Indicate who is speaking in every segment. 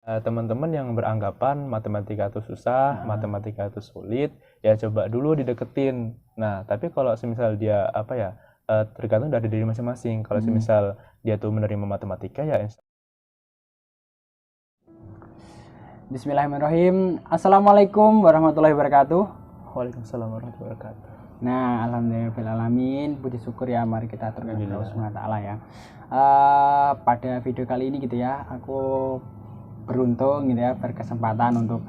Speaker 1: teman-teman yang beranggapan matematika itu susah, matematika itu sulit, ya coba dulu dideketin. Nah, tapi kalau semisal dia tergantung dari diri masing-masing. Kalau semisal dia tuh menerima matematika ya
Speaker 2: Bismillahirrahmanirrahim. Assalamualaikum warahmatullahi wabarakatuh.
Speaker 1: Waalaikumsalam warahmatullahi wabarakatuh.
Speaker 2: Nah, alhamdulillahirrahmanirrahim. Puji syukur ya, mari kita aturkan Allah Subhanahu wa taala ya. Pada video kali ini gitu ya, aku beruntung gitu ya, berkesempatan untuk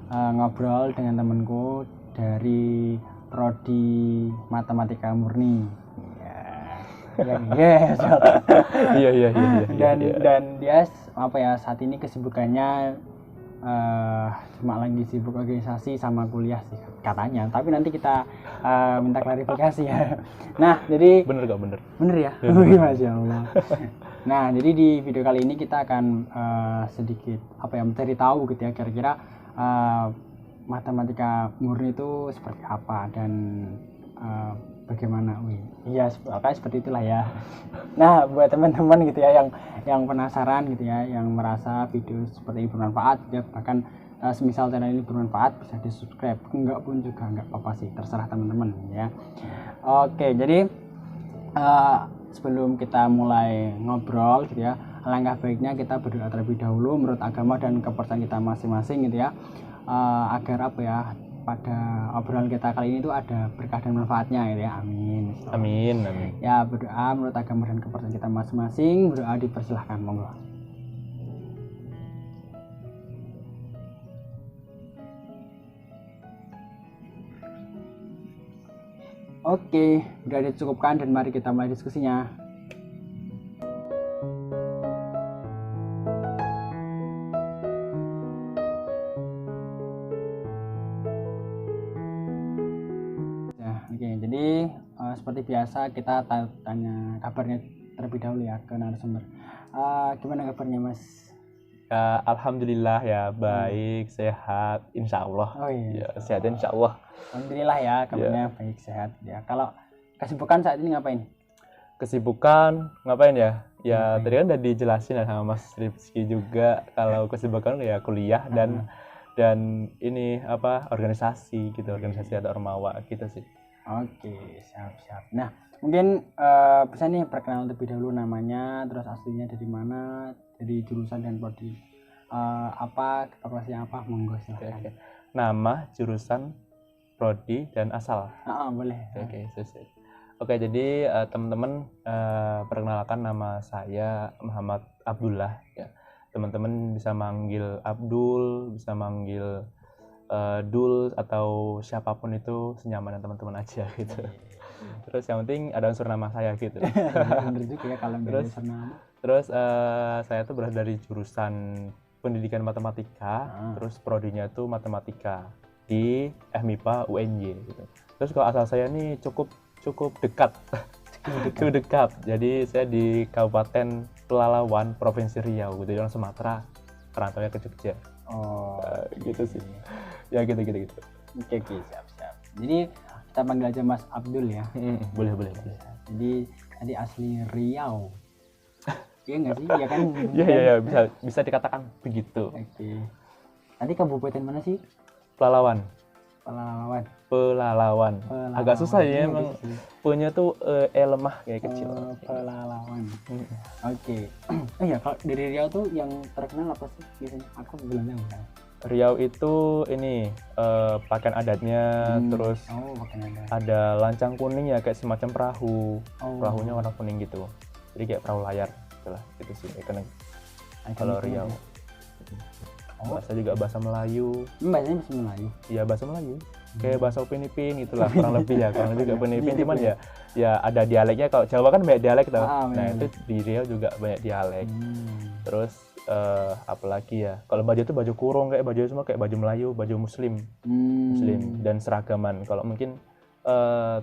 Speaker 2: ngobrol dengan temanku dari prodi matematika murni.
Speaker 1: Iya.
Speaker 2: Dan dia saat ini kesibukannya cuma lagi sibuk organisasi sama kuliah sih katanya, tapi nanti kita minta klarifikasi ya. Nah, jadi
Speaker 1: bener gak bener?
Speaker 2: Bener ya? Masya Allah. Nah, jadi di video kali ini kita akan sedikit mencari tahu gitu ya, kira-kira matematika murni itu seperti apa dan bagaimana. Iya, seperti itulah ya. Nah, buat teman-teman gitu ya yang penasaran gitu ya, yang merasa video seperti ini bermanfaat ya, bahkan semisal channel ini bermanfaat bisa di subscribe, enggak pun juga enggak apa-apa sih, terserah teman-teman ya. Oke, jadi sebelum kita mulai ngobrol gitu ya, alangkah baiknya kita berdoa terlebih dahulu menurut agama dan kepercayaan kita masing-masing gitu ya, agar pada obrolan kita kali ini tuh ada berkah dan manfaatnya gitu ya. Amin. Ya, berdoa menurut agama dan kepercayaan kita masing-masing. Berdoa dipersilahkan, monggo. Oke, udah dicukupkan dan mari kita mulai diskusinya. Jadi seperti biasa kita tanya kabarnya terlebih dahulu ya ke narasumber. Gimana kabarnya, Mas?
Speaker 1: Ya, alhamdulillah ya, baik, sehat, insya Allah.
Speaker 2: Oh iya.
Speaker 1: Ya, sehat insya Allah.
Speaker 2: Alhamdulillah ya, kabarnya baik, sehat ya. Kalau kesibukan saat ini ngapain?
Speaker 1: Kesibukan ngapain ya? Ya tadi kan udah dijelasin ya sama Mas Rizky juga. Kalau kesibukan ya kuliah dan ini organisasi gitu, organisasi atau ormawa gitu sih.
Speaker 2: Oke, siap. Nah, mungkin bisa nih perkenalan lebih dahulu, namanya, terus aslinya dari mana, dari jurusan dan prodi fakultasnya apa, monggo silakan.
Speaker 1: Oke. Nama, jurusan, prodi dan asal.
Speaker 2: Boleh.
Speaker 1: Oke, jadi teman-teman, perkenalkan, nama saya Muhammad Abdullah ya. Teman-teman bisa manggil Abdul, bisa manggil Dul, atau siapapun itu senyaman teman-teman aja gitu. Terus yang penting ada unsur nama saya gitu.
Speaker 2: Bener juga ya kalau unsur nama.
Speaker 1: Terus saya tuh berasal dari jurusan pendidikan matematika, terus prodinya tuh matematika di FMIPA UNY gitu. Terus kalau asal saya nih cukup dekat. Cukup dekat. Jadi saya di Kabupaten Pelalawan, Provinsi Riau gitu, di Sumatera, perantaunya ke Jogja. Gitu sih. Ya gitu.
Speaker 2: Oke, siap. Jadi kita panggil aja Mas Abdul ya.
Speaker 1: Boleh.
Speaker 2: Jadi tadi asli Riau. Iya nggak sih? Iya kan?
Speaker 1: Iya, bisa dikatakan begitu.
Speaker 2: Oke. Tadi kabupaten mana sih?
Speaker 1: Pelalawan. Agak susah ya emang. Punya tuh lemah kayak kecil.
Speaker 2: Pelalawan. Oke. Ya, kalau dari Riau tuh yang terkenal apa sih biasanya? Aku belum tahu.
Speaker 1: Riau itu ini pakaian adatnya, terus ada lancang kuning ya, kayak semacam perahu. Perahunya warna kuning gitu. Jadi kayak perahu layar itulah, itu sih kalau Riau. Bahasa juga bahasa Melayu.
Speaker 2: Bahasanya bahasa Melayu.
Speaker 1: Iya, bahasa Melayu. Kayak bahasa Upin Ipin gitulah, kurang lebih ya. Kurang lebih kayak Upin Ipin, cuman ya ada dialeknya. Kalau Jawa kan banyak dialek tuh. Nah, itu di Riau juga banyak dialek. Terus apalagi ya, kalau baju itu baju kurung, kayak baju semua kayak baju Melayu, baju Muslim dan seragaman. Kalau mungkin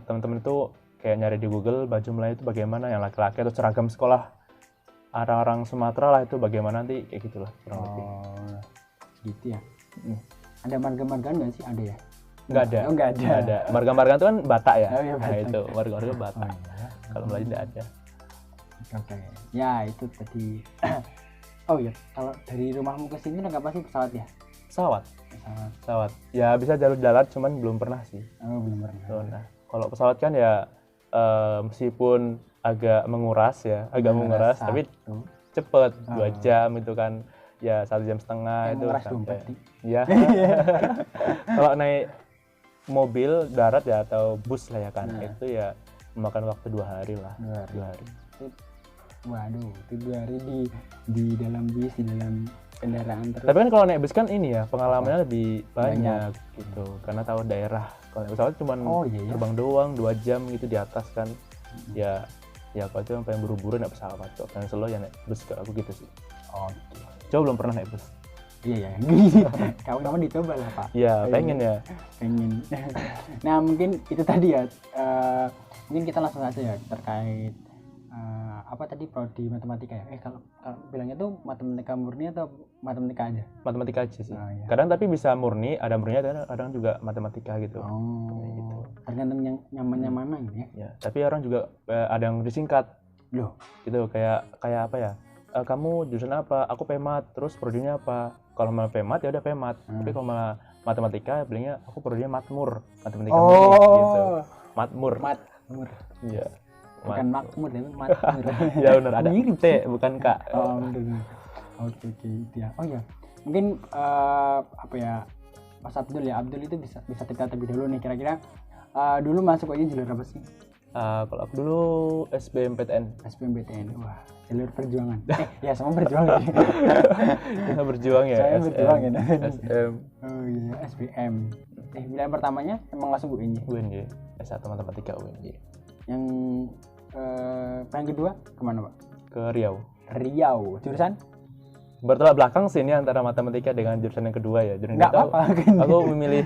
Speaker 1: teman-teman itu kayak nyari di Google baju Melayu itu bagaimana, yang laki-laki itu seragam sekolah orang-orang Sumatera lah itu bagaimana, nanti kayak gitulah kurang lebih.
Speaker 2: Gitu ya. Ada marga-margaan nggak sih? Ada ya?
Speaker 1: Nggak ada. Marga-margaan itu kan Batak ya. Nah, itu marga-marga Batak. Kalau Melayu nggak ada.
Speaker 2: Oke. Ya, itu tadi Oh iya, kalau dari rumahmu ke sini nggak pasti pesawat ya?
Speaker 1: Pesawat. Ya bisa jalur darat, cuman belum pernah sih.
Speaker 2: Oh, belum pernah.
Speaker 1: So, nah, kalau pesawat kan ya meskipun agak menguras, tapi cepet 2 jam itu kan, ya 1,5 jam itu sampai. Ya. Kalau naik mobil darat ya atau bus lah ya kan, itu ya memakan waktu 2 hari lah. 2 hari.
Speaker 2: Waduh, itu 2 hari di dalam bis, di dalam kendaraan terus.
Speaker 1: Tapi kan kalau naik bus kan ini ya pengalamannya lebih banyak gitu, karena tahu daerah. Kalau naik pesawat cuma terbang doang 2 jam gitu di atas kan. Ya kalau itu yang pengen buru-buru naik pesawat kok, pengen slow ya naik bus ke aku gitu sih.
Speaker 2: Oke.
Speaker 1: Coba belum pernah naik bus.
Speaker 2: Iya. Kamu dicoba lah Pak.
Speaker 1: Iya, pengen ya.
Speaker 2: Pengen. Nah mungkin itu tadi ya. Mungkin kita langsung aja ya terkait apa tadi prodi matematika ya? Kalau bilangnya tuh matematika murni atau matematika aja?
Speaker 1: Matematika aja sih. Iya. Kadang tapi bisa murni, ada murninya, kadang juga matematika gitu.
Speaker 2: Gitu. Tergantung yang nyamannya mana gitu ya.
Speaker 1: Ya, tapi orang juga ada yang disingkat.
Speaker 2: Loh,
Speaker 1: gitu kayak apa ya? Kamu jurusan apa? Aku pemat. Terus prodinya apa? Kalau malah pemat ya udah pemat. Tapi kalau malah matematika bilangnya aku prodinya matmur. Matematika murni gitu. Matmur. Iya.
Speaker 2: Bukan makmur tapi matmur.
Speaker 1: Ya benar, ada T bukan K.
Speaker 2: Oh, benar. Oke itu ya. Oh ya. Mungkin apa ya? Mas Abdul itu bisa cerita terlebih dulu nih kira-kira dulu masuk aja jalur apa sih?
Speaker 1: Kalau aku dulu SBMPTN.
Speaker 2: Wah, jalur perjuangan. Ya sama berjuang ya.
Speaker 1: Kita berjuang ya.
Speaker 2: Saya berjuang ya.
Speaker 1: SM.
Speaker 2: Oh iya, SBM. Pilihan pertamanya emang langsung UNY.
Speaker 1: S1 matematika UNY.
Speaker 2: Yang yang kedua kemana Pak?
Speaker 1: Ke Riau.
Speaker 2: Jurusan?
Speaker 1: Bertolak belakang sih ini antara matematika dengan jurusan yang kedua ya.
Speaker 2: Nggak apa-apa.
Speaker 1: Aku memilih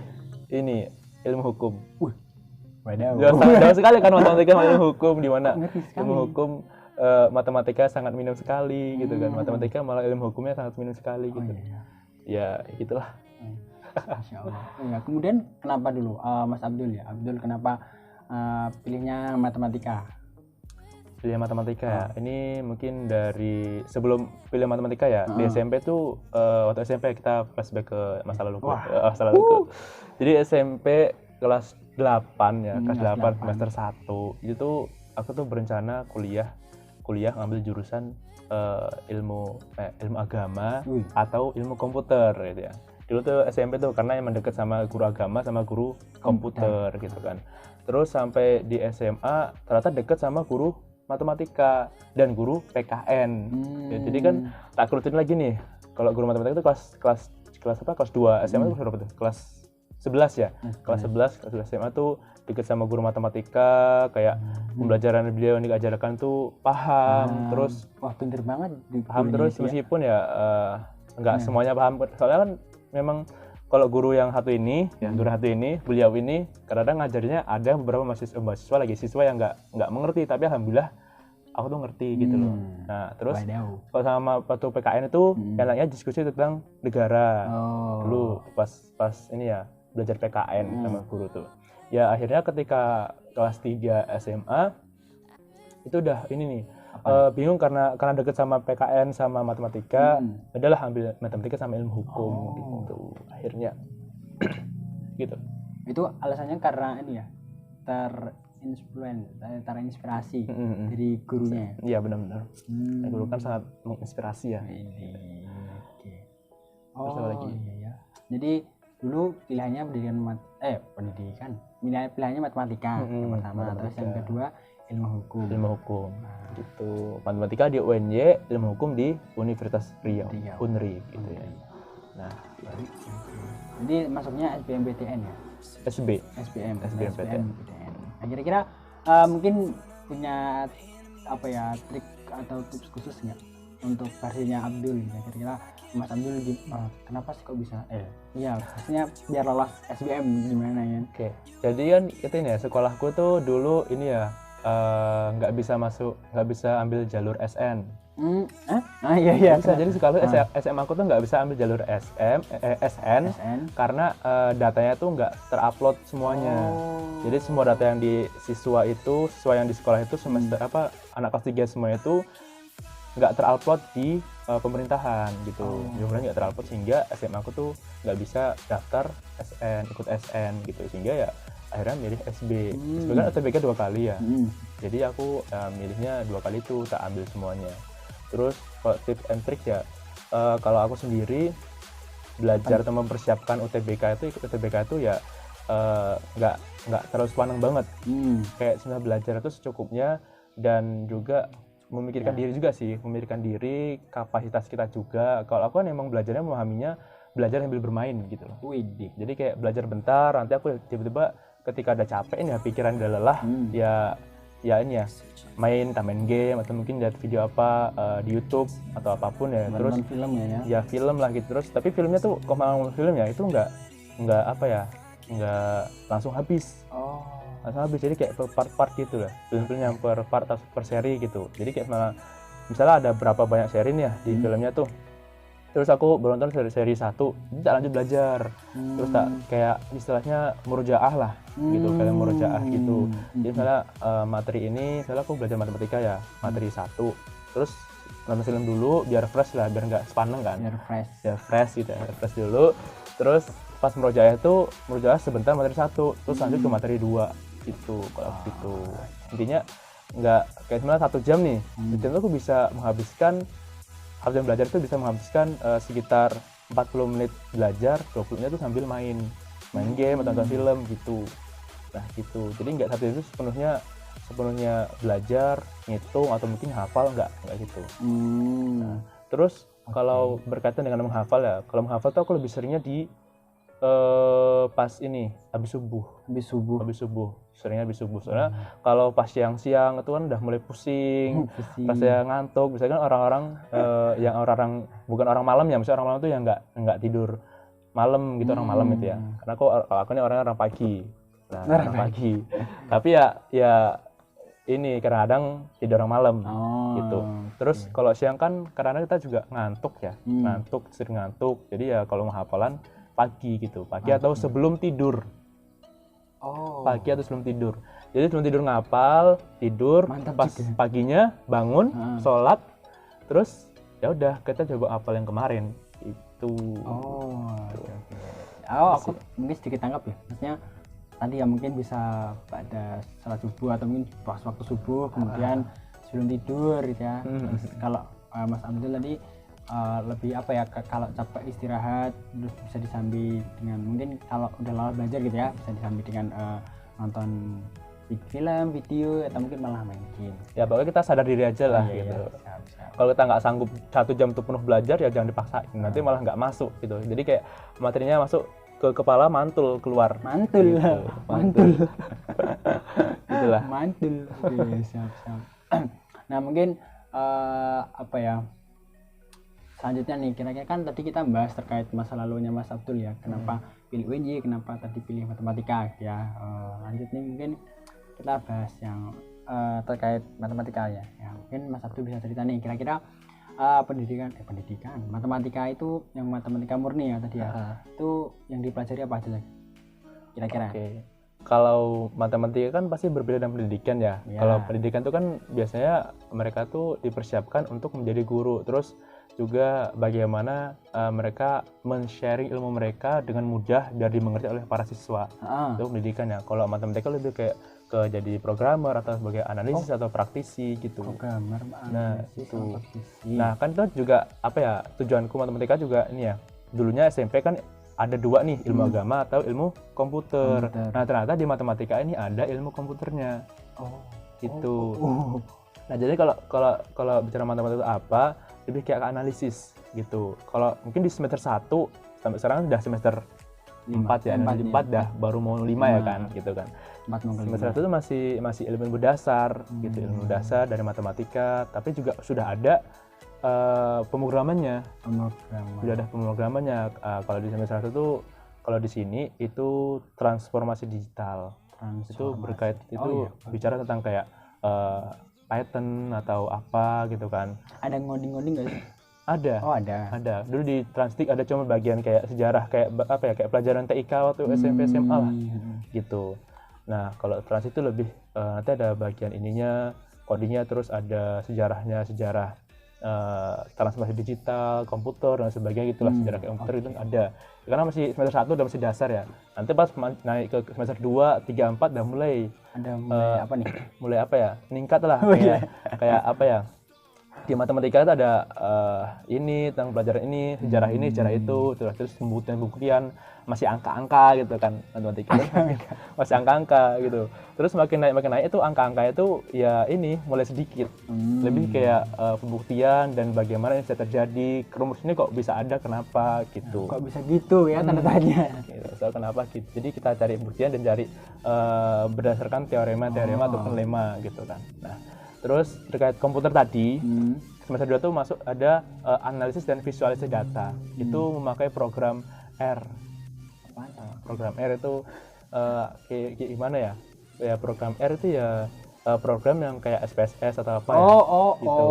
Speaker 1: ini ilmu hukum.
Speaker 2: Waduh.
Speaker 1: Jauh sekali kan matematika sama ilmu hukum, di mana ilmu hukum matematika sangat minim sekali gitu kan. Matematika malah ilmu hukumnya sangat minim sekali gitu. Ya gitulah.
Speaker 2: Masya Allah. Ya, kemudian kenapa dulu Mas Abdul ya? Abdul kenapa pilihnya matematika?
Speaker 1: Pilih matematika ya. Ini mungkin dari sebelum pilih matematika ya. Di SMP tuh waktu SMP kita flashback ke masa laluku. Jadi SMP kelas 8 ya, kelas 8 semester 1. Itu tuh aku tuh berencana kuliah ngambil jurusan ilmu agama atau ilmu komputer gitu ya. Dulu tuh SMP tuh karena emang deket sama guru agama sama guru komputer gitu kan. Terus sampai di SMA ternyata deket sama guru matematika dan guru PKN. Ya, jadi kan tak kerutin lagi nih. Kalau guru matematika itu kelas apa? Kelas 2. SMA itu berapa tuh? Kelas 11 ya. Kelas 11 SMA tuh deket sama guru matematika, kayak pembelajaran beliau yang diajarkan tuh paham, terus
Speaker 2: pinter banget
Speaker 1: paham terus meskipun ya enggak semuanya paham. Soalnya kan memang kalau guru yang satu ini, beliau ini kadang-kadang ngajarnya ada beberapa mahasiswa yang nggak mengerti, tapi alhamdulillah aku tuh ngerti gitu loh. Nah terus kalau sama waktu PKN itu enaknya diskusi tentang negara. Dulu pas ini ya belajar PKN sama guru tuh. Ya akhirnya ketika kelas 3 SMA itu udah ini nih. Bingung karena deket sama PKN sama matematika, adalah ambil matematika sama ilmu hukum gitu akhirnya. Gitu. Itu
Speaker 2: alasannya karena ini ya terinspirasi dari gurunya.
Speaker 1: Iya benar-benar. Guru kan sangat menginspirasi ya.
Speaker 2: Lagi. Iya. Jadi dulu pilihannya pilihannya matematika yang pertama, terus yang kedua ilmu hukum.
Speaker 1: Gitu. Matematika di UNY, ilmu hukum di Universitas Riau. Unri gitu ya. Nah,
Speaker 2: jadi masuknya SBMPTN ya? SBMPTN. Nah, kira-kira mungkin punya trik atau tips khusus nggak untuk versinya Abdul? Kira-kira Mas Abdul kenapa sih kok bisa? Pastinya biar lolos SBM gimana ya?
Speaker 1: Oke. Jadi kan itu ini ya, sekolahku tuh dulu ini ya nggak bisa ambil jalur SN.
Speaker 2: Iya.
Speaker 1: Jadi sekolah SMA aku tuh nggak bisa ambil jalur SN karena datanya tuh nggak terupload semuanya. Jadi semua data yang siswa yang di sekolah itu semester anak kelas 3 semuanya itu nggak terupload di pemerintahan gitu. Jumlahnya nggak terlalu sehingga SMA aku tuh nggak bisa daftar SN, ikut SN gitu, sehingga ya akhirnya milih SB. SB kan UTBK 2 kali ya. Jadi aku milihnya 2 kali itu, tak ambil semuanya. Terus kalau tips and trick ya, kalau aku sendiri belajar atau mempersiapkan ikut UTBK itu ya nggak terlalu sepaneng banget. Kayak sebenarnya belajar itu secukupnya, dan juga memikirkan diri juga sih, memikirkan diri, kapasitas kita juga. Kalau aku kan emang belajarnya memahaminya belajar sambil bermain gitu loh. Jadi kayak belajar bentar, nanti aku tiba-tiba ketika ada capek nih, pikiran udah lelah, ya ini ya main game atau mungkin lihat video apa di YouTube atau apapun ya. Terus
Speaker 2: film
Speaker 1: ya film lah gitu. Terus tapi filmnya tuh kalau film ya itu nggak apa ya, nggak langsung habis. Jadi kayak per part gitu lah, film-film yang per part atau per seri gitu. Jadi kayak misalnya ada berapa banyak seri nih ya di filmnya tuh, terus aku baru nonton seri 1, jadi tak lanjut belajar. Terus tak kayak istilahnya murojaah lah gitu, kayak murojaah gitu. Jadi misalnya materi ini, misalnya aku belajar matematika ya, materi 1, terus nonton film dulu biar fresh lah, biar nggak sepaneng kan, biar fresh gitu ya, fresh dulu. Terus pas murojaah sebentar materi 1, terus lanjut ke materi 2 gitu. Kalau gitu intinya nggak kayak sebenarnya 1 jam nih, 1 jam tuh aku bisa menghabiskan, jam belajar itu bisa menghabiskan sekitar 40 menit belajar, 20 menit itu sambil main game atau nonton film gitu. Nah gitu, jadi nggak satu itu sepenuhnya belajar, ngitung atau mungkin hafal, nggak gitu. Nah, terus kalau berkaitan dengan menghafal ya, kalau menghafal tuh aku lebih seringnya di pas ini habis subuh seringnya habis subuh. Soalnya kalau pas siang-siang itu kan udah mulai pusing. Rasanya ngantuk. Misalkan orang-orang yang bukan orang malam ya, misalnya orang malam tuh yang nggak tidur malam gitu, orang malam itu ya. Karena aku ini orang pagi. Nah, orang pagi. Tapi ya ini kadang-kadang tidur orang malam gitu. Terus kalau siang kan kadang-kadang kita juga ngantuk ya, sering ngantuk. Jadi ya kalau hafalan pagi gitu, pagi atau sebelum tidur. Pagi atau sebelum tidur. Jadi sebelum tidur ngapal, tidur.
Speaker 2: Mantap
Speaker 1: pas
Speaker 2: juga.
Speaker 1: Paginya bangun, sholat, terus ya udah kita coba hafal yang kemarin itu.
Speaker 2: Aku mungkin sedikit tanggap ya. Maksudnya tadi ya mungkin bisa pada salat subuh atau mungkin pas waktu subuh, kemudian sebelum tidur gitu ya. Kalau Mas Abdul tadi lebih apa ya, kalau capek istirahat terus bisa disambi dengan, mungkin kalau udah lama belajar gitu ya, bisa disambi dengan nonton film, video, atau mungkin malah main game.
Speaker 1: Ya pokoknya kita sadar diri aja lah gitu. Kalau kita nggak sanggup 1 jam itu penuh belajar ya jangan dipaksain, nanti malah nggak masuk gitu. Jadi kayak materinya masuk ke kepala, mantul keluar.
Speaker 2: Mantul.
Speaker 1: Itulah.
Speaker 2: Mantul. Siap. Nah mungkin apa ya, selanjutnya nih, kira-kira kan tadi kita bahas terkait masa lalunya Mas Abdul ya, kenapa pilih UNJ, kenapa tadi pilih matematika ya. Lanjut nih mungkin kita bahas yang terkait matematika ya. Mungkin Mas Abdul bisa cerita nih, kira-kira pendidikan matematika itu yang matematika murni ya tadi ya, itu yang dipelajari apa aja lagi kira-kira?
Speaker 1: Kalau matematika kan pasti berbeda dengan pendidikan ya. Kalau pendidikan itu kan biasanya mereka tuh dipersiapkan untuk menjadi guru, terus juga bagaimana mereka men-sharing ilmu mereka dengan mudah biar dimengerti oleh para siswa. Itu pendidikan ya. Kalau matematika lebih kayak ke jadi programmer atau sebagai analisis atau praktisi gitu.
Speaker 2: Programmer, analisis,
Speaker 1: itu.
Speaker 2: praktisi.
Speaker 1: Nah kan itu juga apa ya, tujuanku matematika juga ini ya. Dulunya SMP kan ada 2 nih, ilmu agama atau ilmu komputer. Nah ternyata di matematika ini ada ilmu komputernya. Gitu. Nah jadi kalau bicara matematika itu apa, lebih kayak analisis gitu. Kalau mungkin di semester 1 sampai sekarang sudah semester 4 ya, 4 dah baru mau 5 ya kan gitu kan. Semester 1 itu masih ilmu dasar gitu, ilmu dasar dari matematika, tapi juga sudah ada pemrogramannya. Sudah ada pemrogramannya. Kalau di semester 1 tuh, kalau di sini itu transformasi digital. Itu berkait bicara tentang kayak Python atau apa gitu kan.
Speaker 2: Ada ngoding-ngoding nggak sih?
Speaker 1: Ada. Ada. Dulu di Transtik ada cuma bagian kayak sejarah, kayak apa ya, kayak pelajaran TIK waktu SMP SMA lah. Gitu. Nah, kalau Transtik itu lebih nanti ada bagian ininya, codingnya, terus ada sejarahnya, sejarah transformasi digital, komputer dan sebagainya gitulah. Sejarah komputer itu ada. Karena masih semester 1 udah masih dasar ya. Nanti pas naik ke semester 2, 3, 4 udah mulai
Speaker 2: apa nih?
Speaker 1: Mulai apa ya? Meningkat lah. Kayak apa ya? Di matematika itu ada ini tentang pelajaran ini, sejarah ini, sejarah itu, terus pembuktian masih angka-angka gitu kan matematika. Masih angka-angka gitu. Terus makin naik itu angka-angka itu ya ini mulai sedikit. Lebih kayak pembuktian dan bagaimana ini bisa terjadi, rumus ini kok bisa ada, kenapa gitu.
Speaker 2: Kok bisa gitu ya tanda tanya.
Speaker 1: Gitu. So, kenapa gitu. Jadi kita cari pembuktian dan cari berdasarkan teorema ataupun lema gitu kan. Nah, terus terkait komputer tadi, semester 2 tuh masuk ada analisis dan visualisasi data. Itu memakai program R. Program R itu kayak gimana ya? Ya program R itu ya program yang kayak SPSS atau apa gitu.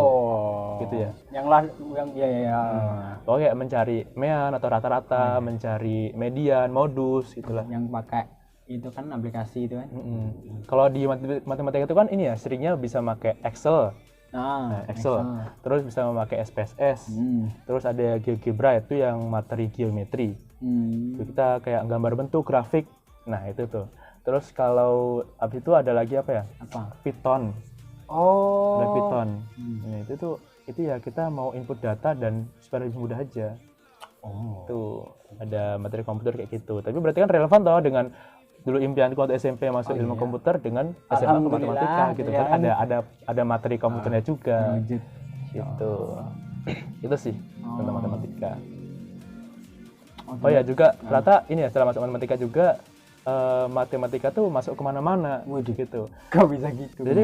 Speaker 1: Gitu ya.
Speaker 2: Yang
Speaker 1: Pokoknya mencari mean atau rata-rata, mencari median, modus gitulah.
Speaker 2: Yang pakai itu kan aplikasi itu kan.
Speaker 1: Kalau di matematika itu kan ini ya seringnya bisa pakai Excel. Excel. Terus bisa memakai SPSS. Terus ada GeoGebra itu yang materi geometri. Kita kayak gambar bentuk, grafik. Nah, itu tuh. Terus kalau habis itu ada lagi apa ya? Python. Ada Python. Nah, itu ya kita mau input data dan supaya lebih mudah aja. Tuh, ada materi komputer kayak gitu. Tapi berarti kan relevan toh dengan dulu impianku waktu SMP masuk ilmu komputer dengan SMA ke matematika gitu kan ada materi komputernya juga gitu. Itu sih tentang matematika. Oh ya juga rata ini ya setelah masuk matematika juga matematika tuh masuk kemana-mana gitu.
Speaker 2: Kok bisa gitu?
Speaker 1: Jadi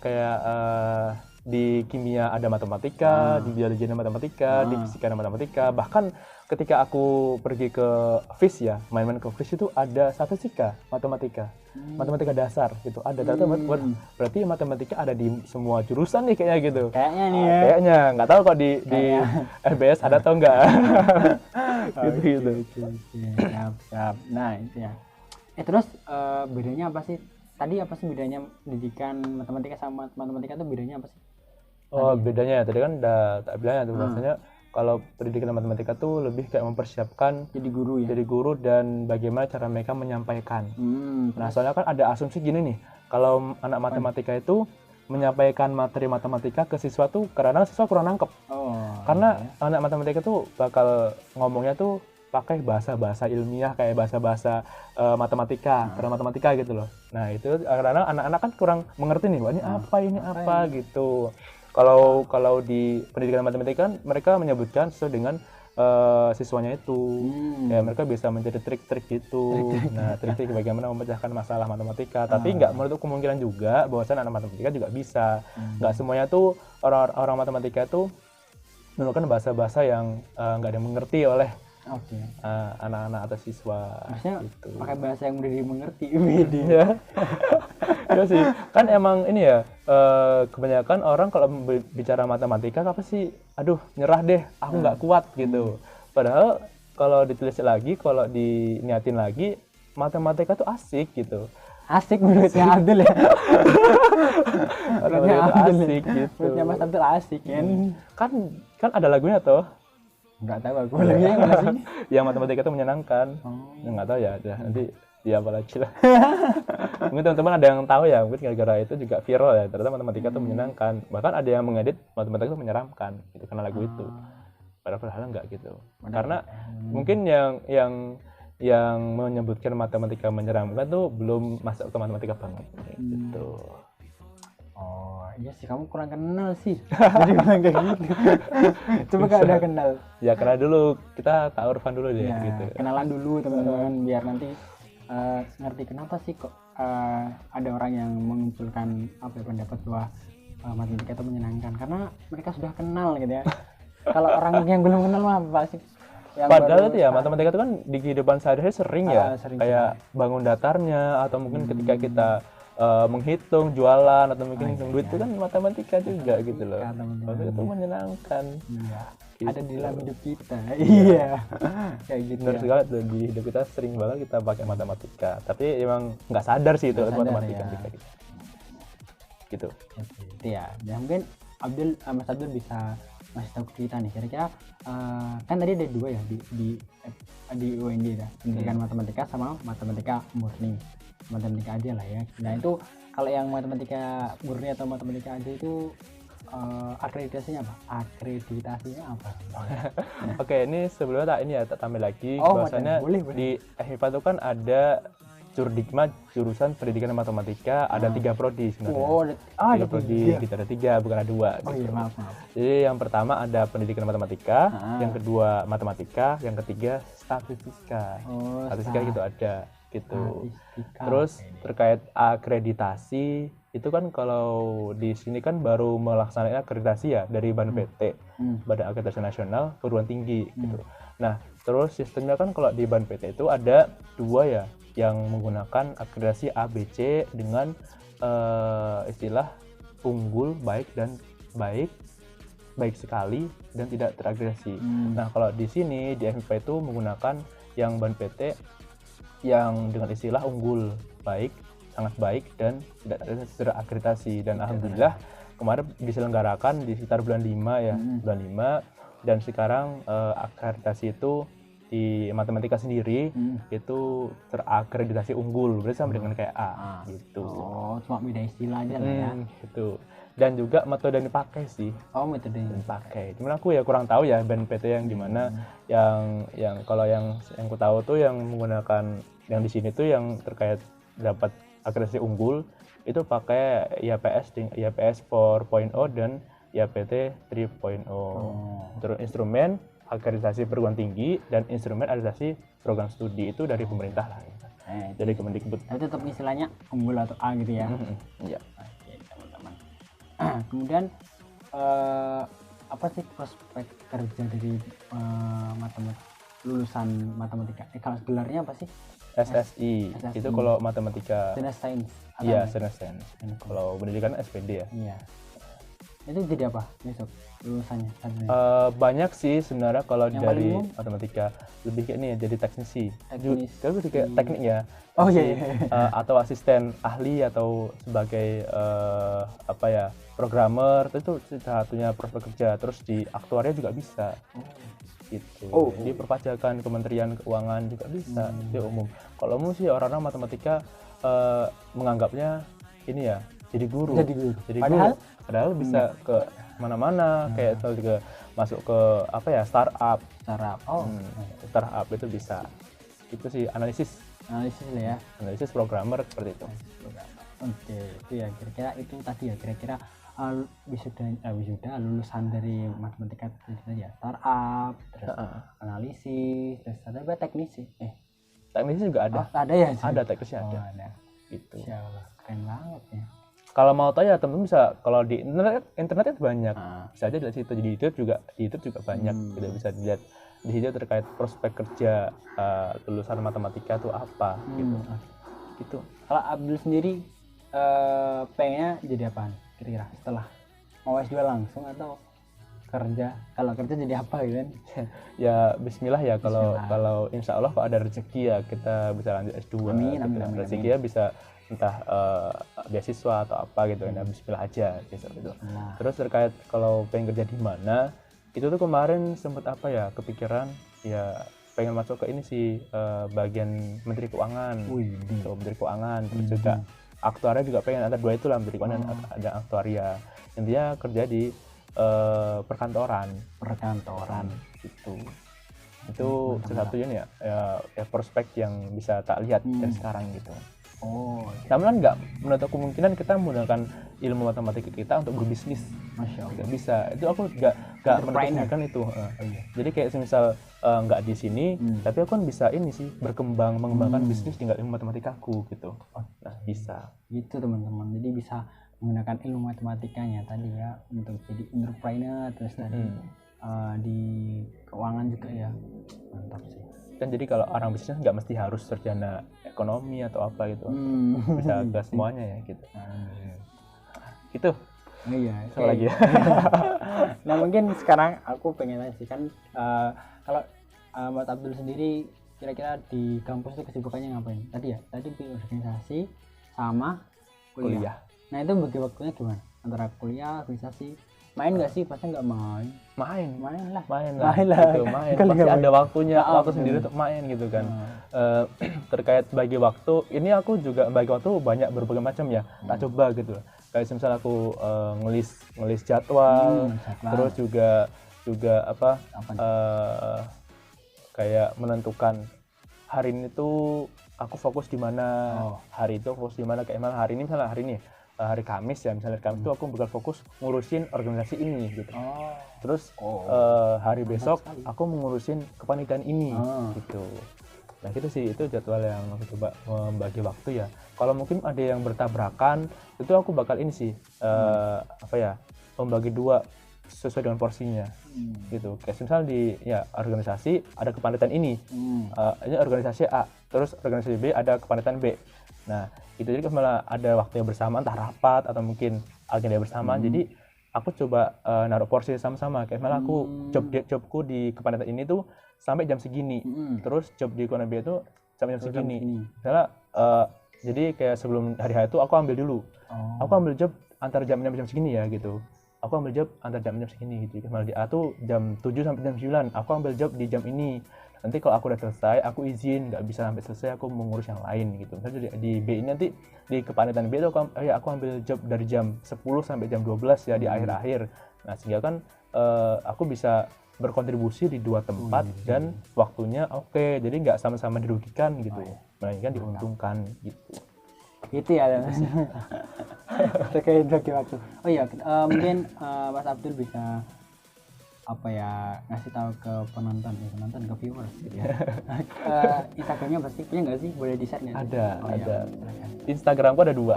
Speaker 1: kayak di kimia ada matematika, di biologi ada matematika, di fisika ada matematika. Bahkan ketika aku pergi ke FIS ya, main-main ke FIS itu ada statistika, matematika dasar gitu. Ada berarti matematika ada di semua jurusan nih kayaknya gitu.
Speaker 2: Kayaknya nih ya.
Speaker 1: Kayaknya nggak tahu kok di FBS ada atau enggak. gitu.
Speaker 2: Siap. Nah itu ya. Terus bedanya apa sih? Tadi apa sih bedanya pendidikan matematika sama matematika itu bedanya apa sih?
Speaker 1: Bedanya ya. Tadi kan udah tak bilang ya tuh bahasanya kalau pendidikan matematika tuh lebih kayak mempersiapkan
Speaker 2: jadi guru ya.
Speaker 1: Jadi guru dan bagaimana cara mereka menyampaikan. Nah, soalnya kan ada asumsi gini nih. Kalau anak matematika itu menyampaikan materi matematika ke siswa tuh kadang-kadang siswa kurang nangkep. Karena anak matematika tuh bakal ngomongnya tuh pakai bahasa-bahasa ilmiah kayak bahasa-bahasa matematika, terang matematika gitu loh. Nah, itu kadang-kadang anak-anak kan kurang mengerti nih, ini apa gitu. Kalau di pendidikan matematika kan mereka menyebutkan sesuai dengan siswanya itu. Ya mereka bisa mencari trik-trik gitu. Nah, trik-trik bagaimana memecahkan masalah matematika. Tapi nggak menutup kemungkinan juga bahwasan anak matematika juga bisa. Nggak semuanya tuh orang matematika tuh menggunakan bahasa-bahasa yang nggak ada yang mengerti oleh anak-anak atau siswa.
Speaker 2: Maksudnya
Speaker 1: gitu.
Speaker 2: Pakai bahasa yang mudah dimengerti.
Speaker 1: Ya sih, kan emang ini ya kebanyakan orang kalau bicara matematika apa sih, aduh nyerah deh, aku nggak kuat gitu. Padahal kalau ditulis lagi, kalau diniatin lagi, matematika tuh asik gitu.
Speaker 2: Asik menurutnya Abdul ya.
Speaker 1: Menurutnya asik gitu.
Speaker 2: Menurutnya Mas Abdul asik kan.
Speaker 1: Kan ada lagunya tuh.
Speaker 2: Nggak tahu aku lagunya yang mana sih?
Speaker 1: Yang matematika tuh menyenangkan. Nggak tahu ya, nanti dia apa lagi lah. Mungkin teman-teman ada yang tahu ya, mungkin gara-gara itu juga viral ya, ternyata matematika itu menyenangkan. Bahkan ada yang mengedit matematika itu menyeramkan gitu karena lagu itu. Padahal enggak gitu. Karena mungkin yang menyebutkan matematika menyeramkan tuh belum masuk ke matematika banget gitu.
Speaker 2: Iya sih, kamu kurang kenal sih. Jadi bilang kayak gitu. Coba kalau udah kenal.
Speaker 1: Ya karena dulu kita ta'arufan dulu deh gitu.
Speaker 2: Kenalan dulu teman-teman biar nanti ngerti kenapa sih kok ada orang yang mengumpulkan pendapat bahwa matematika itu menyenangkan karena mereka sudah kenal gitu ya. Kalau orang yang belum kenal mah apa sih?
Speaker 1: Padahal itu ya matematika itu kan di kehidupan sehari-hari sering ya, kayak bangun datarnya atau mungkin ketika kita menghitung jualan atau mungkin hitung duit itu kan matematika juga gitu loh. Matematika itu menyenangkan. Gitu.
Speaker 2: Ada di dalam hidup kita. Iya. Kayak gitu.
Speaker 1: Benar sekali tuh, di hidup kita sering banget kita pakai matematika. Tapi emang nggak sadar sih itu matematika kita gitu.
Speaker 2: Iya. Ya mungkin Mas Abdul bisa ngasih tahu ke kita nih kira-kira kan tadi ada dua ya di UNJ ya, pendidikan matematika sama matematika murni, matematika aja lah ya. Nah itu kalau yang matematika murni atau matematika aja itu akreditasinya apa?
Speaker 1: Oke, ini sebelumnya tak tambah lagi bahwasanya di FIPA itu kan ada Jurdikma, jurusan pendidikan matematika, ada 3 prodi sebenarnya. Ada prodi, kita ada 3 bukan ada 2.
Speaker 2: Oh iya, maaf.
Speaker 1: Jadi yang pertama ada pendidikan matematika, yang kedua matematika, yang ketiga statistika. Statistika gitu ada gitu. Terus terkait akreditasi itu kan kalau di sini kan baru melaksanakan akreditasi ya dari BANPT, Badan Akreditasi Nasional Perguruan Tinggi gitu. Nah, terus sistemnya kan kalau di BANPT itu ada 2 ya, yang menggunakan akreditasi ABC dengan istilah unggul, baik dan baik sekali dan tidak terakreditasi. Nah, kalau di sini di FIPA itu menggunakan yang BANPT yang dengan istilah unggul, baik, sangat baik dan tidak terakreditasi. Dan alhamdulillah kemarin diselenggarakan di sekitar bulan 5 ya, bulan 5, dan sekarang akreditasi itu di matematika sendiri itu terakreditasi unggul, berarti sama dengan kayak A gitu.
Speaker 2: Oh, cuma beda istilah aja lah ya.
Speaker 1: Gitu. Dan juga metode yang dipakai sih.
Speaker 2: Oh, metode yang
Speaker 1: dipakai. Cuman aku ya kurang tahu ya BANPT yang gimana. Yang kalau yang aku tahu tuh yang menggunakan yang di sini tuh yang terkait dapat akreditasi unggul itu pakai IAPS 4.0 dan IAPT 3.0. Terus instrumen akreditasi perguruan tinggi dan instrumen akreditasi program studi itu dari pemerintah lah. Dari Kemendikbud.
Speaker 2: Tapi tetap istilahnya unggul atau A gitu ya.
Speaker 1: Iya.
Speaker 2: Oke, teman-teman. Kemudian apa sih prospek kerja dari lulusan matematika? Kalau gelarnya apa sih?
Speaker 1: SSI. Itu kalau matematika.
Speaker 2: Sains.
Speaker 1: Iya, Sains. Kalau pendidikan SPD ya.
Speaker 2: Iya. Itu jadi apa besok lulusannya?
Speaker 1: Banyak sih sebenarnya kalau yang dari matematika, lebih kayak ini ya, jadi teknisi. Kalau kayak teknik ya.
Speaker 2: Oh iya.
Speaker 1: Atau asisten ahli atau sebagai programmer, itu satunya prospek kerja. Terus di aktuaria juga bisa. Gitu. Di perpajakan, Kementerian Keuangan juga bisa. Itu umum. Kalau umum sih orang-orang matematika menganggapnya ini ya, jadi guru. Padahal bisa ke mana-mana, kayak juga masuk ke startup. Startup itu bisa. Itu sih analisis
Speaker 2: lah ya.
Speaker 1: Analisis programmer seperti itu.
Speaker 2: Oke, itu ya kira-kira itu tadi ya, kira-kira wisuda lulusan dari matematika itu ya, startup, terus analisis, terus ada teknisi.
Speaker 1: Teknisi juga ada.
Speaker 2: Ada ya?
Speaker 1: Ada teknisnya ada. Gitu.
Speaker 2: Insyaallah, keren banget ya.
Speaker 1: Kalau mau tahu ya teman-teman bisa, kalau di internet itu banyak, bisa aja dari situ. Di YouTube juga banyak, tidak bisa dilihat di situ terkait prospek kerja lulusan matematika itu apa gitu.
Speaker 2: Kalau Abdul sendiri pengennya jadi apaan kira-kira setelah mau S2 langsung atau kerja? Kalau kerja jadi apa gitu kan?
Speaker 1: Ya Bismillah ya, kalau insya Allah kalau ada rezeki ya kita bisa lanjut S2.
Speaker 2: Amin.
Speaker 1: Rezeki ya bisa entah beasiswa atau apa gitu ya, Bismillah aja gitu. Terus terkait kalau pengen kerja di mana, itu tuh kemarin sempat kepikiran ya pengen masuk ke ini sih, bagian Menteri Keuangan. Menteri Keuangan. Terus juga aktuaria juga pengen, ada 2 itu lah, Menteri Keuangan ada aktuaria. Intinya kerja di perkantoran gitu. Itu salah satunya ya prospek yang bisa tak lihat dari sekarang gitu. Namun nggak menutup kemungkinan kita menggunakan ilmu matematika kita untuk berbisnis.
Speaker 2: Masya Allah.
Speaker 1: Nggak bisa. Itu aku nggak menutup kemungkinan itu. Jadi kayak semisal nggak di sini, tapi aku kan bisa ini sih mengembangkan bisnis dengan ilmu matematikaku gitu. Nah bisa.
Speaker 2: Gitu teman-teman. Jadi bisa menggunakan ilmu matematikanya tadi ya untuk jadi entrepreneur, terus tadi di keuangan juga ya. Mantap sih.
Speaker 1: Kan jadi kalau orang bisnis nggak mesti harus sarjana ekonomi atau apa gitu, bisa ke semuanya ya gitu. Gitu.
Speaker 2: Iya.
Speaker 1: Sama lagi ya.
Speaker 2: Nah mungkin sekarang aku pengen nanya sih kan, kalau Mas Abdul sendiri kira-kira di kampus itu kesibukannya ngapain? Tadi organisasi sama kuliah. Nah itu bagi waktunya gimana antara kuliah, organisasi, Main nggak sih? Pasti nggak main.
Speaker 1: Main
Speaker 2: lah
Speaker 1: gitu, main pasti ada waktunya, waktu sendiri untuk main gitu kan. Terkait bagi waktu ini, aku juga bagi waktu banyak berbagai macam ya, tak coba gitu. Kayak misal aku ngelis jadwal, terus juga apa kayak menentukan hari ini tuh aku fokus di mana, hari itu fokus di mana. Kayak misalnya hari ini, hari Kamis ya, misalnya Kamis itu aku bakal fokus ngurusin organisasi ini gitu. Terus hari besok aku mengurusin kepanitiaan ini gitu. Nah gitu sih, itu jadwal yang aku coba membagi waktu ya. Kalau mungkin ada yang bertabrakan, itu aku bakal ini sih membagi dua sesuai dengan porsinya gitu. Kayak misal di organisasi ada kepanitiaan ini, ini organisasi A, terus organisasi B ada kepanitiaan B. Nah itu jadi malah ada waktunya bersama, entah rapat atau mungkin agenda bersama. Jadi aku coba naruh porsi sama-sama. Kayak malah aku jobku di kepanitiaan ini tuh sampai jam segini, terus job di kepanitiaan B itu sampai jam segini. Misalnya jadi kayak sebelum hari itu aku ambil dulu, aku ambil job antara jam segini ya gitu. Aku ambil job antar jam segini gitu. Malah di A tuh jam 7 sampai jam 9, aku ambil job di jam ini. Nanti kalau aku udah selesai, aku izin, nggak bisa sampai selesai, aku mengurus yang lain gitu. Misalnya di B ini nanti, di kepanitiaan B itu aku ambil job dari jam 10 sampai jam 12 ya di akhir-akhir. Nah sehingga kan aku bisa berkontribusi di dua tempat dan waktunya oke. Jadi nggak sama-sama dirugikan gitu, melainkan diuntungkan gitu.
Speaker 2: Itu ya terkait bagi waktu. Oh iya, mungkin Mas Abdul bisa ngasih tahu ke penonton ke viewers gitu ya. Instagramnya pasti punya nggak sih? Boleh di-share nggak?
Speaker 1: Ada. Instagramku ada 2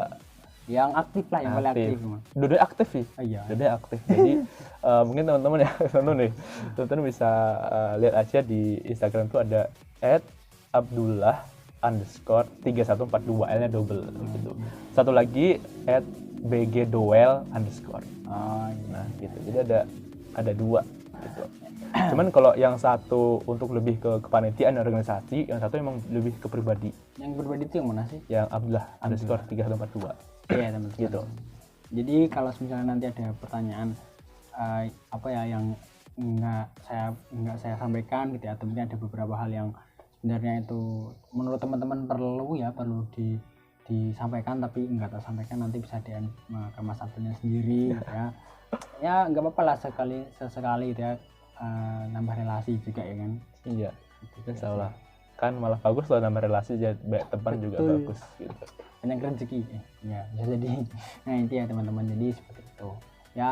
Speaker 2: yang aktif lah, yang paling aktif.
Speaker 1: Dua aktif sih. Dua aktif. Jadi mungkin teman-teman ya teman-teman bisa lihat aja di Instagram tuh ada @abdullah_3142, L-nya double gitu. Satu lagi @bgdoel_. Nah gitu. Jadi ada 2 gitu. Cuman kalau yang satu untuk lebih ke kepanitiaan organisasi, yang satu emang lebih ke pribadi.
Speaker 2: Yang pribadi itu yang mana sih?
Speaker 1: Yang Abdullah_3142.
Speaker 2: Iya teman-teman. Gitu. Jadi kalau misalnya nanti ada pertanyaan yang nggak saya sampaikan gitu ya, atau mungkin ada beberapa hal yang sebenarnya itu menurut teman-teman perlu disampaikan tapi nggak tersampaikan, nanti bisa DM ke Mas Abdulnya sendiri gitu ya. Ya nggak apa-apa lah, sesekali gitu ya, nambah relasi juga ya kan.
Speaker 1: Iya, insya Allah kan malah bagus loh, nambah relasi, jadi banyak teman juga bagus gitu.
Speaker 2: Banyak rezeki ya bisa jadi. Nah itu ya teman-teman, jadi seperti itu ya.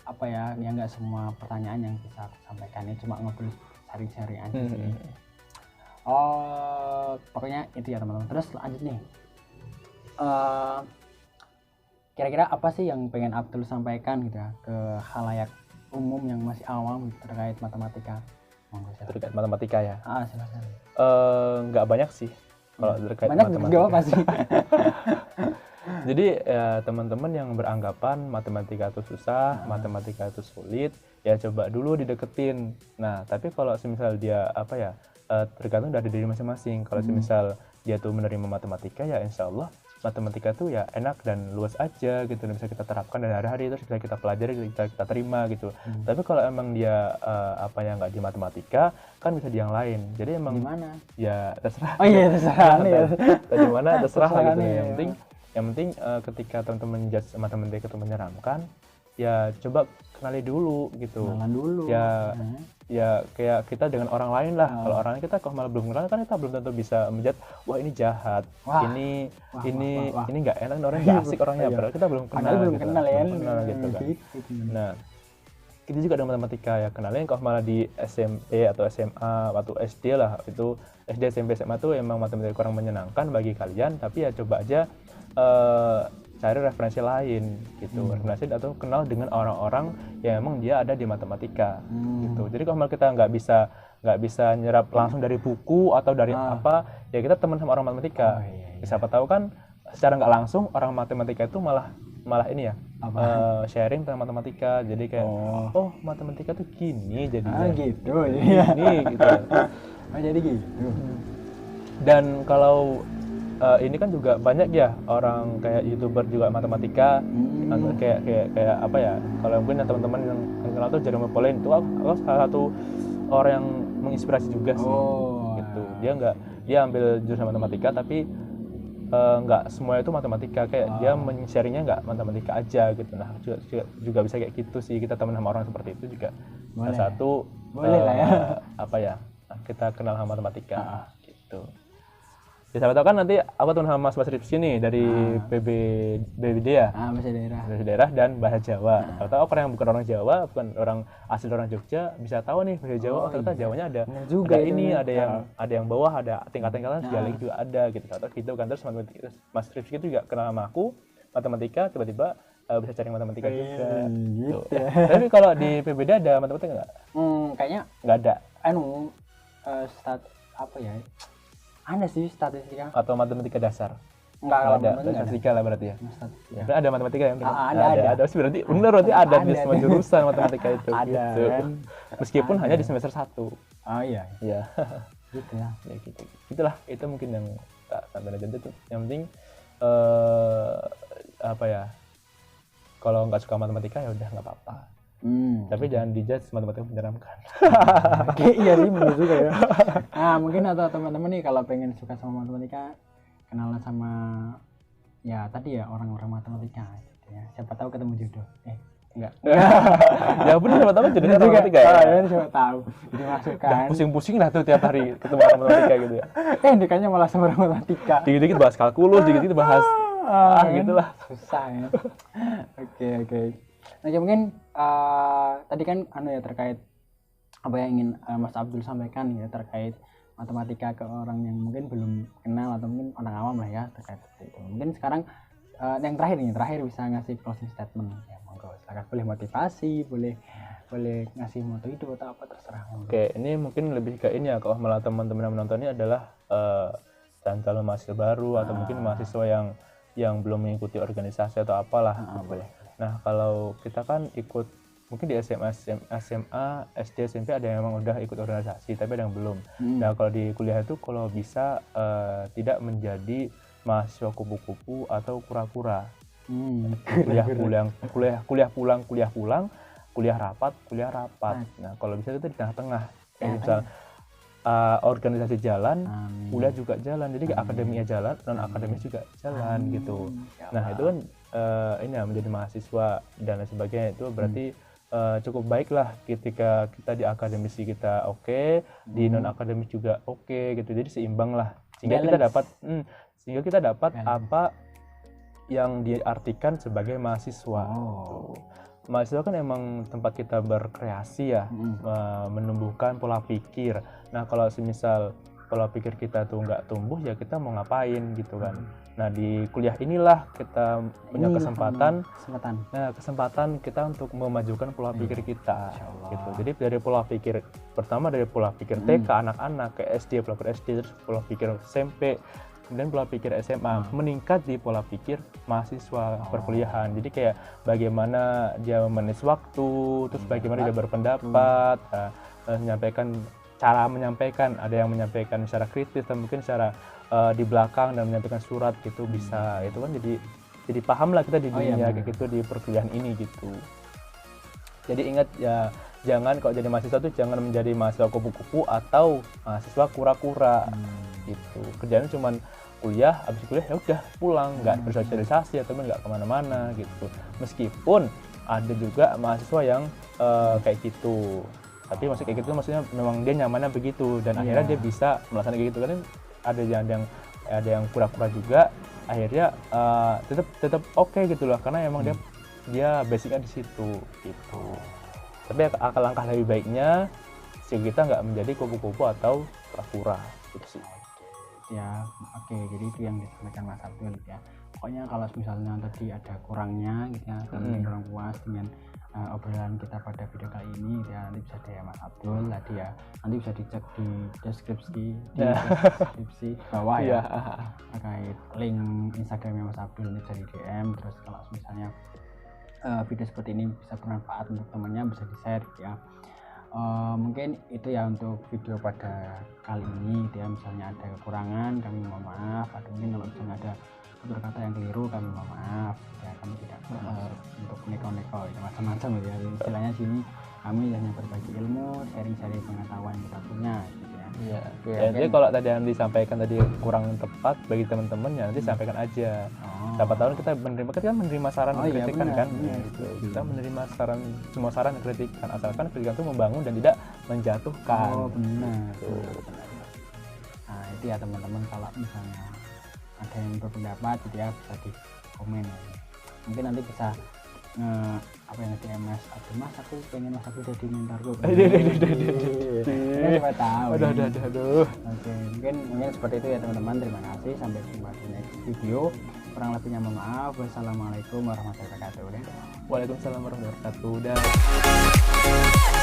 Speaker 2: Nggak semua pertanyaan yang bisa aku sampaikan, ini cuma ngobrol cari-cari aja sih. Pokoknya itu ya teman-teman. Terus lanjut nih, kira-kira apa sih yang pengen Abdul sampaikan gitu ya ke khalayak umum yang masih awam terkait matematika?
Speaker 1: Terkait matematika ya?
Speaker 2: Silakan.
Speaker 1: Nggak banyak sih kalau terkait
Speaker 2: banyak
Speaker 1: matematika.
Speaker 2: Banyak apa sih?
Speaker 1: Jadi teman-teman yang beranggapan matematika itu susah, matematika itu sulit, ya coba dulu dideketin. Nah tapi kalau semisal dia tergantung dari diri masing-masing. Kalau semisal dia tuh menerima matematika, ya insya Allah matematika tuh ya enak dan luas aja gitu, dan bisa kita terapkan dari hari-hari, terus bisa kita pelajari, kita terima gitu. Tapi kalau emang dia nggak di matematika, kan bisa di yang lain. Jadi emang
Speaker 2: gimana?
Speaker 1: Ya terserah.
Speaker 2: Oh iya terserah.
Speaker 1: Di mana terserah lah gitu. Yang penting ketika teman-teman judge matematika itu menyeramkan, ya coba kenali dulu gitu.
Speaker 2: Kenalan dulu.
Speaker 1: Ya kayak kita dengan orang lain lah. Kalau orang lain kita kalau malah belum kenal, kan kita belum tentu bisa menjudge, wah ini jahat, ini nggak enak, orangnya nggak asik orangnya, padahal kita belum kenal.
Speaker 2: Belum kenal
Speaker 1: gitu kan. Nah itu juga dengan matematika ya, kenalin kalau malah di SMP atau SMA waktu SD lah, itu SD SMP SMA tuh emang matematika kurang menyenangkan bagi kalian, tapi ya coba aja cari referensi lain gitu, referensi atau kenal dengan orang-orang yang emang dia ada di matematika gitu. Jadi kalau kita nggak bisa nyerap langsung dari buku atau dari ya kita teman sama orang matematika. Siapa tahu kan secara nggak langsung orang matematika itu malah ini ya sharing tentang matematika. Jadi kayak matematika tuh gini jadinya.
Speaker 2: Gitu
Speaker 1: ya. Gini gitu.
Speaker 2: Jadi gitu.
Speaker 1: Dan kalau ini kan juga banyak ya orang kayak YouTuber juga matematika, kayak apa ya, kalau mungkin teman-teman yang kenal tuh Jerome Pauline itu aku salah satu orang yang menginspirasi juga sih. Gitu. Dia ambil jurusan matematika tapi nggak semua itu matematika, kayak dia men-sharingnya nggak matematika aja gitu. Nah juga bisa kayak gitu sih, kita teman sama orang seperti itu juga. Salah satu
Speaker 2: lah ya.
Speaker 1: apa ya, kita kenal sama matematika gitu. Ya siapa tahu kan nanti aku teman sama Mas Rifki nih dari BBD ya. Bahasa daerah dan bahasa Jawa. Siapa tahu orang yang bukan orang Jawa, bukan orang asli orang Jogja bisa tahu nih bahasa Jawa. Ternyata Jawanya ada juga ini, ada yang bawah, ada tingkat-tingkatan dialek juga ada gitu. Atau gitu kan, terus Mas Rifki itu juga kenal sama aku matematika, tiba-tiba bisa cari matematika juga. Gitu. Tapi kalau di PBD ada matematika nggak?
Speaker 2: Kayaknya
Speaker 1: nggak ada.
Speaker 2: Apa ya? Ada sih statistika
Speaker 1: atau matematika dasar.
Speaker 2: Enggak
Speaker 1: ada statistika lah berarti ya. Berarti ada matematika yang
Speaker 2: ada.
Speaker 1: Berarti benar, berarti ada di semua jurusan matematika itu.
Speaker 2: Ada
Speaker 1: gitu.
Speaker 2: Kan?
Speaker 1: Meskipun hanya di semester 1.
Speaker 2: Iya.
Speaker 1: Gitu ya. Ya gitu. Itulah, itu mungkin yang tak sampai aja itu. Yang penting apa ya? Kalau nggak suka matematika ya udah nggak apa-apa. Tapi jangan dijudge matematika menyeramkan.
Speaker 2: Iya sih, benar juga ya. Nah, mungkin atau teman-teman nih kalau pengen suka sama matematika, kenalan sama ya tadi ya orang-orang matematika gitu ya. Siapa tahu ketemu jodoh. Enggak.
Speaker 1: Ya benar, siapa tahu jodohnya matematika ya.
Speaker 2: Siapa tahu. Dimasukkan.
Speaker 1: Udah pusing-pusing lah tuh tiap hari ketemu orang matematika gitu ya.
Speaker 2: Dekatnya malah sama orang matematika.
Speaker 1: Dikit-dikit bahas kalkulus, dikit-dikit bahas gitulah.
Speaker 2: Susah ya. Oke. Nah, ya mungkin tadi kan terkait apa yang ingin Mas Abdul sampaikan ya terkait matematika ke orang yang mungkin belum kenal atau mungkin orang awam lah ya terkait itu. Mungkin sekarang yang terakhir bisa ngasih closing statement ya, monggo silakan, boleh motivasi, boleh ngasih moto hidup atau apa terserah.
Speaker 1: Oke, ini mungkin lebih ke ini ya, kalau malah teman-teman yang menonton ini adalah calon mahasiswa baru atau mungkin mahasiswa yang belum mengikuti organisasi atau apalah.
Speaker 2: Boleh.
Speaker 1: Nah, kalau kita kan ikut mungkin di SMA, SD, SMP ada yang memang udah ikut organisasi, tapi ada yang belum. Nah, kalau di kuliah itu kalau bisa tidak menjadi mahasiswa kupu-kupu atau kura-kura. Kuliah pulang, kuliah rapat. Nah, kalau bisa itu di tengah-tengah. Kayak misal organisasi jalan, kuliah juga jalan. Jadi akademia jalan, non akademis juga jalan gitu. Nah, itu kan ini ya, menjadi mahasiswa dan lain sebagainya, itu berarti cukup baik lah ketika kita di akademisi kita di non akademis juga gitu. Jadi seimbang lah sehingga kita dapat apa yang diartikan sebagai mahasiswa. Mahasiswa kan emang tempat kita berkreasi ya, menumbuhkan pola pikir. Nah, kalau semisal pola pikir kita tuh nggak tumbuh, ya kita mau ngapain gitu kan. Nah, di kuliah inilah kita punya kesempatan kita untuk memajukan pola pikir kita gitu. Jadi dari pola pikir TK anak-anak ke SD, pola pikir SD, terus pola pikir SMP, kemudian pola pikir SMA, meningkat di pola pikir mahasiswa perkuliahan. Jadi kayak bagaimana dia memanage waktu, terus bagaimana dia berpendapat, cara menyampaikan, ada yang menyampaikan secara kritis dan mungkin secara di belakang dan menyampaikan surat gitu bisa. Itu kan jadi paham lah kita di dunia kayak gitu di perkuliahan ini gitu. Jadi ingat ya, jangan kalau jadi mahasiswa tuh jangan menjadi mahasiswa kupu-kupu atau mahasiswa kura-kura gitu. Kerjanya cuman kuliah, habis kuliah ya udah pulang, nggak bersosialisasi atau nggak kemana-mana gitu. Meskipun ada juga mahasiswa yang kayak gitu, tapi maksudnya kayak gitu maksudnya memang dia nyamannya begitu dan akhirnya dia bisa melaksanakan kayak gitu. Kan ada yang pura-pura juga, akhirnya tetap oke gitu loh, karena emang dia basicnya di situ gitu. Tapi langkah lebih baiknya sehingga kita nggak menjadi kupu-kupu atau pura-pura gitu sih.
Speaker 2: Ya, jadi itu yang disampaikan Mas Abdul ya. Pokoknya kalau misalnya tadi ada kurangnya gitu ya, kurang puas dengan obrolan kita pada video kali ini gitu ya, nanti bisa DM Mas Abdul tadi ya, nanti bisa dicek di deskripsi bawah ya, terkait link Instagramnya Mas Abdul, nanti bisa di DM. Terus kalau misalnya video seperti ini bisa bermanfaat untuk temannya, bisa di share gitu ya. mungkin itu ya untuk video pada kali ini gitu ya. Misalnya ada kekurangan kami mohon maaf, atau mungkin kalau misalnya ada tutur kata yang keliru kami mohon maaf ya, kami tidak bermaksud untuk neko-neko gitu, macam-macam gitu ya. Istilahnya sini kami hanya berbagi ilmu, sharing-sharing pengetahuan kita punya gitu ya.
Speaker 1: Iya. Ya, jadi kalau tadi yang disampaikan tadi kurang tepat bagi teman-teman ya nanti sampaikan aja. Siapa tahu kita menerima saran dan kritikan kan. Ya, gitu. Kita menerima semua saran dan kritikan asalkan kritikan itu membangun dan tidak menjatuhkan.
Speaker 2: Oh benar. Nah itu ya teman-teman, kalau misalnya ada yang berpendapat gitu ya bisa di komen. Mungkin nanti bisa apa yang di MS, aduh mas aku pengen mas aku jadi mentorku. Siapa tahu.
Speaker 1: Aduh.
Speaker 2: Oke, mungkin seperti itu ya teman-teman. Terima kasih, sampai jumpa di next video. Kurang lebihnya mohon maaf. Wassalamualaikum warahmatullahi wabarakatuh.
Speaker 1: Waalaikumsalam warahmatullahi wabarakatuh.